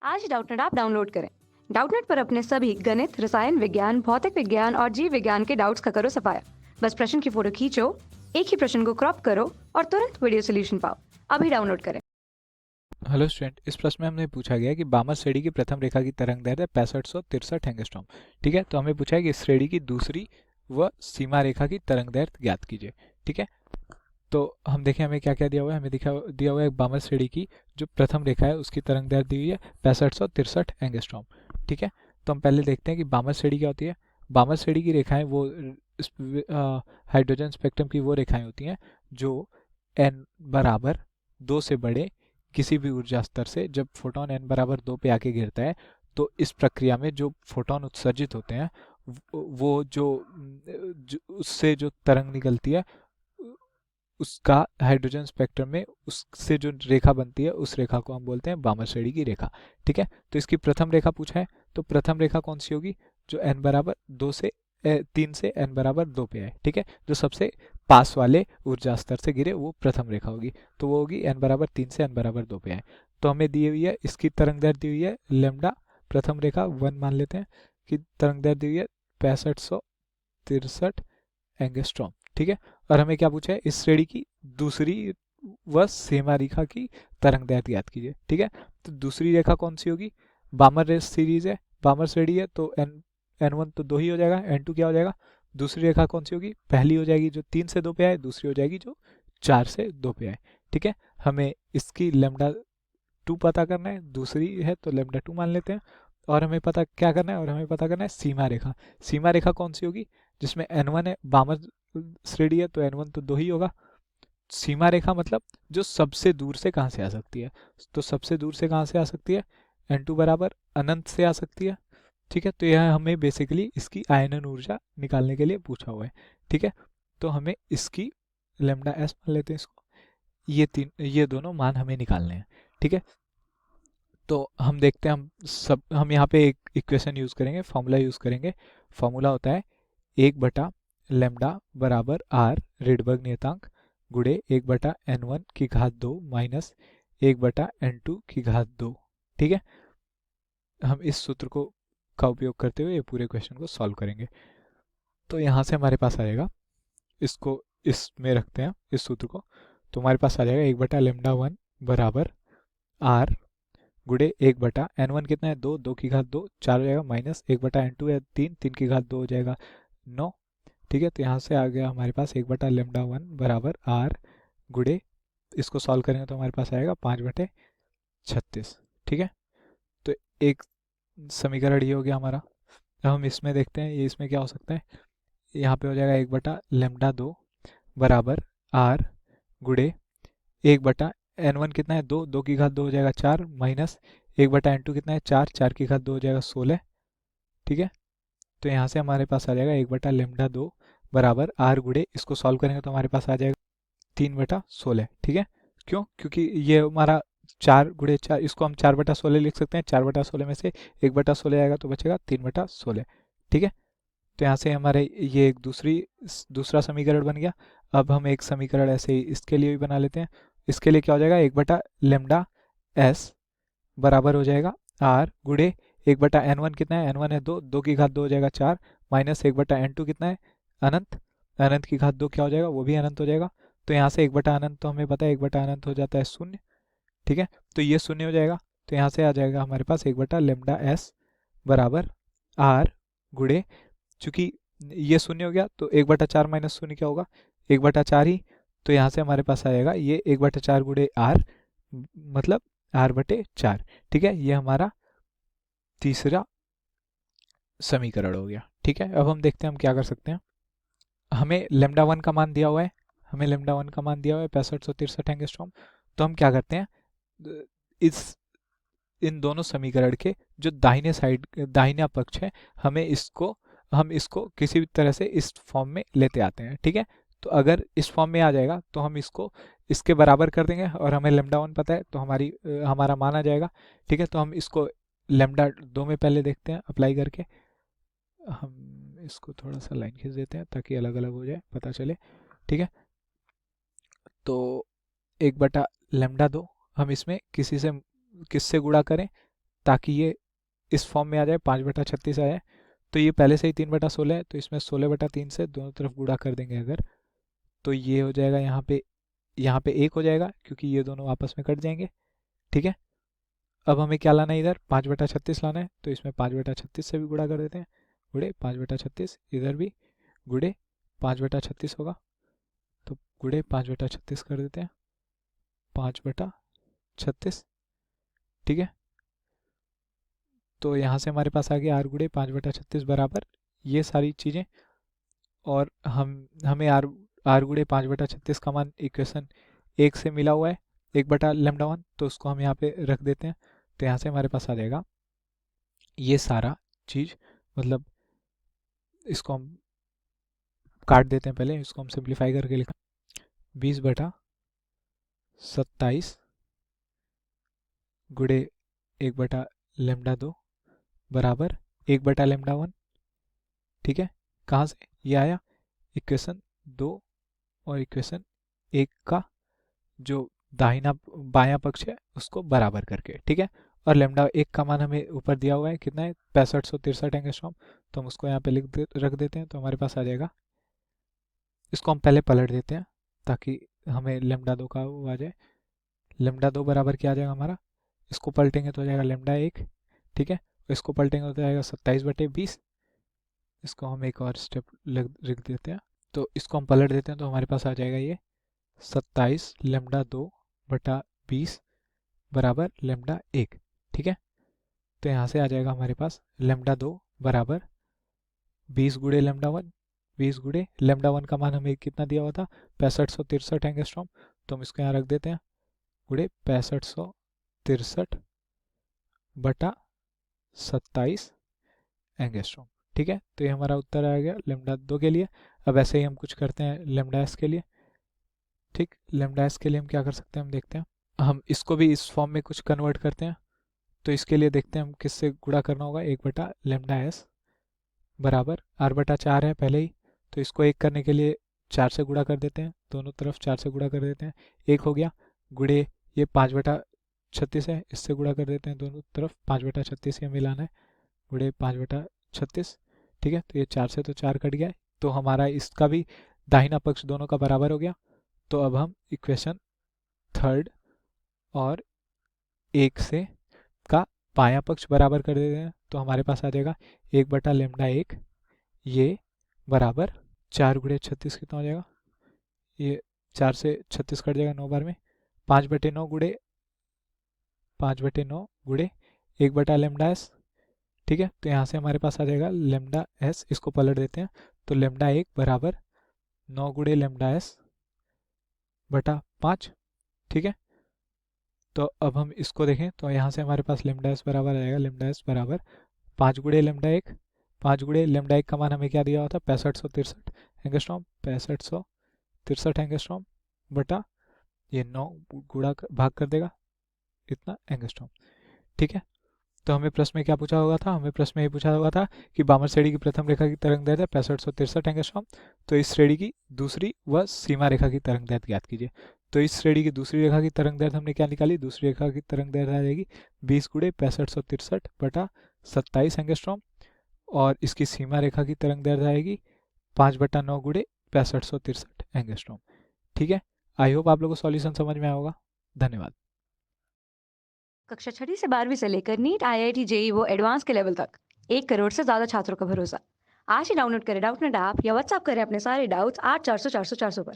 आज Doubtnut app download करें। Doubtnut पर अपने सभी गणित, रसायन विज्ञान, भौतिक विज्ञान और जीव विज्ञान के डाउट्स का करो सफाया। बस प्रश्न की फोटो खींचो, एक ही प्रश्न को क्रॉप करो और तुरंत वीडियो सोल्यूशन पाओ। अभी डाउनलोड करें। हेलो स्टूडेंट, इस प्रश्न में हमने पूछा गया है कि बामर श्रेणी की प्रथम रेखा की तरंगदैर्घ्य 6563 एंगस्ट्रॉम। ठीक है, तो हमें पूछा है कि इस श्रेणी की दूसरी व सीमा रेखा की तरंगदैर्घ्य ज्ञात कीजिए। ठीक है, तो हम देखें हमें क्या क्या दिया हुआ है। हमें दिया हुआ है बामर श्रेणी की जो प्रथम रेखा है उसकी तरंगदैर्घ्य दी हुई है 6563 एंगस्ट्रॉम। ठीक है, तो हम पहले देखते हैं कि बामर श्रेणी क्या होती है। बामर श्रेणी की रेखाएं वो हाइड्रोजन स्पेक्ट्रम की वो रेखाएं होती हैं जो n बराबर 2 से बड़े किसी भी ऊर्जा स्तर से जब फोटोन n बराबर 2 पे आके गिरता है तो इस प्रक्रिया में जो फोटोन उत्सर्जित होते हैं वो उससे जो तरंग निकलती है उसका हाइड्रोजन स्पेक्ट्रम में उससे जो रेखा बनती है उस रेखा को हम बोलते हैं बामर श्रेणी की रेखा। ठीक है, तो इसकी प्रथम रेखा पूछा है, तो प्रथम रेखा कौन सी होगी? जो n बराबर 2 से 3 से n बराबर 2 पे है। ठीक है, जो सबसे पास वाले ऊर्जा स्तर से गिरे वो प्रथम रेखा होगी, तो वो होगी n बराबर 3 से n बराबर 2 पे है। तो हमें दी हुई है, इसकी तरंगदैर्घ्य दी हुई है लेमडा, प्रथम रेखा 1 मान लेते हैं कि तरंगदैर्घ्य दी हुई है 6563 एंगस्ट्रॉम। ठीक है, और हमें क्या पूछा है? इस श्रेणी की दूसरी व सीमा रेखा की तरंगदैर्घ्य ज्ञात कीजिए। ठीक है, तो दूसरी रेखा कौन सी होगी? बामर सीरीज है, बामर श्रेणी है, तो n1 तो 2 ही हो जाएगा, n2 क्या हो जाएगा? दूसरी रेखा कौन सी होगी? पहली हो जाएगी जो 3 से 2 पे आए, दूसरी हो जाएगी जो 4 से 2 पे आए। ठीक है, हमें इसकी लेमडा 2 पता करना है, दूसरी है तो लेमडा 2 मान लेते हैं। और हमें पता क्या करना है? और हमें पता करना है सीमा रेखा। सीमा रेखा कौन सी होगी? जिसमें n1 है, बामर श्रेणी है तो n1 तो 2 ही होगा। सीमा रेखा मतलब जो सबसे दूर से कहाँ से आ सकती है, तो सबसे दूर से कहाँ से आ सकती है? n2 बराबर अनंत से आ सकती है। ठीक है, तो यह हमें बेसिकली इसकी आयनन ऊर्जा निकालने के लिए पूछा हुआ है। ठीक है, तो हमें इसकी लेमडा एस मान लेते हैं इसको, ये दोनों मान हमें निकालने हैं। ठीक है, तो हम देखते हैं, हम यहाँ पे एक इक्वेशन यूज करेंगे, फॉर्मूला यूज करेंगे। फॉर्मूला होता है 1 बटा लेमडा बराबर आर रिडबर्ग नियतांक गुणे 1 बटा n1 की घात 2 माइनस 1 बटा n2 की घात 2। ठीक है, हम इस सूत्र को का उपयोग करते हुए ये पूरे क्वेश्चन को सॉल्व करेंगे। तो यहाँ से हमारे पास आएगा, इसको इसमें रखते हैं इस सूत्र को, तो हमारे पास आ जाएगा 1 बटा लेमडा 1 बराबर आर गुड़े 1 बटा n1 कितना है? 2, 2 की घात 2 4 हो जाएगा, माइनस 1 बटा n2 है 3, 3 की घात 2 हो जाएगा 9। ठीक है, तो यहाँ से आ गया हमारे पास 1 बटा लेमडा 1 बराबर आर गुड़े, इसको सॉल्व करेंगे तो हमारे पास आएगा 5/36। ठीक है, तो एक समीकरण ये हो गया हमारा। अब हम इसमें देखते हैं ये इसमें क्या हो सकता है। यहाँ पे हो जाएगा 1 बटा लेमडा 2 बराबर आर गुड़े 1 बटा n1 कितना है? 2, 2 की घात 2 हो जाएगा 4, माइनस 1 बटा n2 कितना है? 4, 4 की घात 2 हो जाएगा 16। ठीक है, तो यहाँ से हमारे पास आ जाएगा 1 बटा लेमडा 2 बराबर आर गुड़े, इसको सॉल्व करेंगे तो हमारे पास आ जाएगा 3/16। ठीक है, क्यों? क्योंकि ये हमारा 4 गुड़े 4, इसको हम 4/16 लिख सकते हैं। 4/16 में से 1/16 आएगा तो बचेगा 3/16। ठीक है, तो यहाँ से हमारे ये एक दूसरा समीकरण बन गया। अब हम एक समीकरण ऐसे ही इसके लिए भी बना लेते हैं। इसके लिए क्या हो जाएगा? 1 बटा लेमडा s बराबर हो जाएगा आर गुड़े 1 बटा n1 कितना है? n1 है 2, 2 की घात 2 हो जाएगा 4, माइनस 1 बटा n2 कितना है? अनंत, अनंत की घात 2 क्या हो जाएगा? वो भी अनंत हो जाएगा। तो यहाँ से 1 बटा अनंत तो हमें पता है 1 बटा अनंत हो जाता है 0। ठीक है, तो ये 0 हो जाएगा, तो यहाँ से आ जाएगा हमारे पास 1 बटा लेमडा s बराबर आर गुड़े, चूंकि ये 0 हो गया तो 1/4 माइनस 0 क्या होगा? 1/4 ही, तो यहाँ से हमारे पास आएगा ये 1/4 गुड़े आर, मतलब r/4। ठीक है, ये हमारा तीसरा समीकरण हो गया। ठीक है, अब हम देखते हैं हम क्या कर सकते हैं। हमें लेमडा 1 का मान दिया हुआ है, हमें लेमडा 1 का मान दिया हुआ है 6563 एंगस्ट्रॉम। तो हम क्या करते हैं, इस इन दोनों समीकरण के जो दाहिने साइड दाहिना पक्ष है, हम इसको किसी भी तरह से इस फॉर्म में लेते आते हैं। ठीक है, तो अगर इस फॉर्म में आ जाएगा तो हम इसको इसके बराबर कर देंगे और हमें लेमडा 1 पता है तो हमारा मान आ जाएगा। ठीक है, तो हम इसको लेमडा 2 में पहले देखते हैं अप्लाई करके। हम इसको थोड़ा सा लाइन खींच देते हैं ताकि अलग अलग हो जाए, पता चले। ठीक है, तो 1 बटा लेमडा 2 हम इसमें किससे गुणा करें? ताकि ये इस फॉर्म में आ जाए, 5/36 आ जाए। तो ये पहले से ही 3/16 है, तो इसमें 16/3 से दोनों तरफ गुणा कर देंगे अगर, तो ये हो जाएगा यहाँ पे 1 हो जाएगा क्योंकि ये दोनों आपस में कट जाएंगे। ठीक है, अब हमें क्या लाना है, इधर 5/36 लाना है, तो इसमें 5/36 से भी गुणा कर देते हैं, गुणे 5/36, इधर भी गुणे 5/36 होगा, तो गुणे 5/36 कर देते हैं, 5/36। ठीक है, तो यहाँ से हमारे पास आ गया r गुणे 5/36 बराबर ये सारी चीज़ें, और हमें r गुणे 5/36 का मान इक्वेशन 1 से मिला हुआ है, 1/λ1, तो उसको हम यहाँ पे रख देते हैं। तो यहाँ से हमारे पास आ जाएगा ये सारा चीज़, मतलब इसको हम काट देते हैं, पहले इसको हम सिंप्लीफाई करके लिखा 20/27 गुणे 1/λ2 बराबर 1/λ1। ठीक है, कहाँ से ये आया, इक्वेशन 2 और इक्वेशन 1 का जो दाहिना बायां पक्ष है उसको बराबर करके। ठीक है, और लेमडा 1 का मान हमें ऊपर दिया हुआ है, कितना है, 6563 एंगस्ट्रॉम, तो हम उसको यहाँ पे रख देते हैं, तो हमारे पास आ जाएगा। इसको हम पहले पलट देते हैं ताकि हमें लेमडा 2 का वो आ जाए। लेमडा 2 बराबर क्या आ जाएगा हमारा, इसको पलटेंगे तो हो जाएगा लेमडा 1। ठीक है, इसको पलटेंगे तो जाएगा 27/20। इसको हम एक और स्टेप लिख देते हैं, तो इसको हम पलट देते हैं, तो हमारे पास आ जाएगा ये 27 लेमडा 2/20 बराबर लेमडा 1। ठीक है, तो यहाँ से आ जाएगा हमारे पास लेमडा 2 बराबर 20 गुणे लेमडा 1, 20 गुणे लेमडा 1 का मान हमें कितना दिया हुआ था, 6563 एंगस्ट्रॉम, तो हम इसको यहाँ रख देते हैं, गुणे 6563/27 एंगस्ट्रॉम। ठीक है, तो ये हमारा उत्तर आ गया लेमडा 2 के लिए। अब ऐसे ही हम कुछ करते हैं लेमडा एस के लिए। ठीक, लेमडा एस के लिए हम क्या कर सकते हैं, हम देखते हैं, हम इसको भी इस फॉर्म में कुछ कन्वर्ट करते हैं। तो इसके लिए देखते हैं हम किससे गुणा करना होगा, 1/λs बराबर r/4 है पहले ही, तो इसको 1 करने के लिए 4 से गुणा कर देते हैं, दोनों तरफ 4 से गुणा कर देते हैं, 1 हो गया, गुणे ये 5/36 है, इससे गुणा कर देते हैं दोनों तरफ, 5/36 ये मिलाना है, गुणे 5/36। ठीक है, तो ये 4 से तो 4 कट गया है, तो हमारा इसका भी दाहिना पक्ष दोनों का बराबर हो गया। तो अब हम इक्वेशन 3 और 1 से का बायां पक्ष बराबर कर देते हैं, तो हमारे पास आ जाएगा 1/λ1 ये बराबर 4 गुणे 36 कितना हो जाएगा, ये 4 से 36 कट जाएगा 9 बार में, 5/9 गुणे 1/λs। ठीक है, तो यहाँ से हमारे पास आ जाएगा लेमडा एस, इसको पलट देते हैं, तो लेमडा 1 बराबर 9 गुणे लेमडा एस बटा 5। ठीक है, तो अब हम इसको देखें, तो यहाँ से हमारे पास लेमडा एस बराबर आ जाएगा, लेमडा एस बराबर 5 गुणे लेमडा 1, 5 गुणे लेमडा 1 का मान हमें क्या दिया हुआ था, 6563 एंगस्ट्रॉम, 6563 एंगस्ट्रॉम बटा ये 9 भाग कर देगा इतना एंगस्ट्रॉम। ठीक है, तो हमें प्रश्न में क्या पूछा हुआ था, हमें प्रश्न में ये पूछा हुआ था कि बामर श्रेणी की प्रथम रेखा की तरंग दैर्ध्य 6563 एंगस्ट्रॉम, तो इस श्रेणी की दूसरी व सीमा रेखा की तरंग दैर्ध्य ज्ञात कीजिए। तो इस श्रेणी की दूसरी रेखा की तरंग दैर्ध्य हमने क्या निकाली, दूसरी रेखा की तरंग दैर्ध्य आ जाएगी 20 गुणे 6563/27 एंगस्ट्रॉम, और इसकी सीमा रेखा की तरंग दैर्ध्य आएगी 5/9 गुणे 6563 एंगस्ट्रॉम। ठीक है, आई होप आप लोगों को सॉल्यूशन समझ में आया होगा। धन्यवाद। कक्षा 6वीं से 12वीं से लेकर नीट, IIT, JEE वो एडवांस के लेवल तक 1 करोड़ से ज़्यादा छात्रों का भरोसा। आज ही डाउनलोड करें डाउटनेट ऐप या व्हाट्सएप करें अपने सारे डाउट्स 8400 400 400 पर।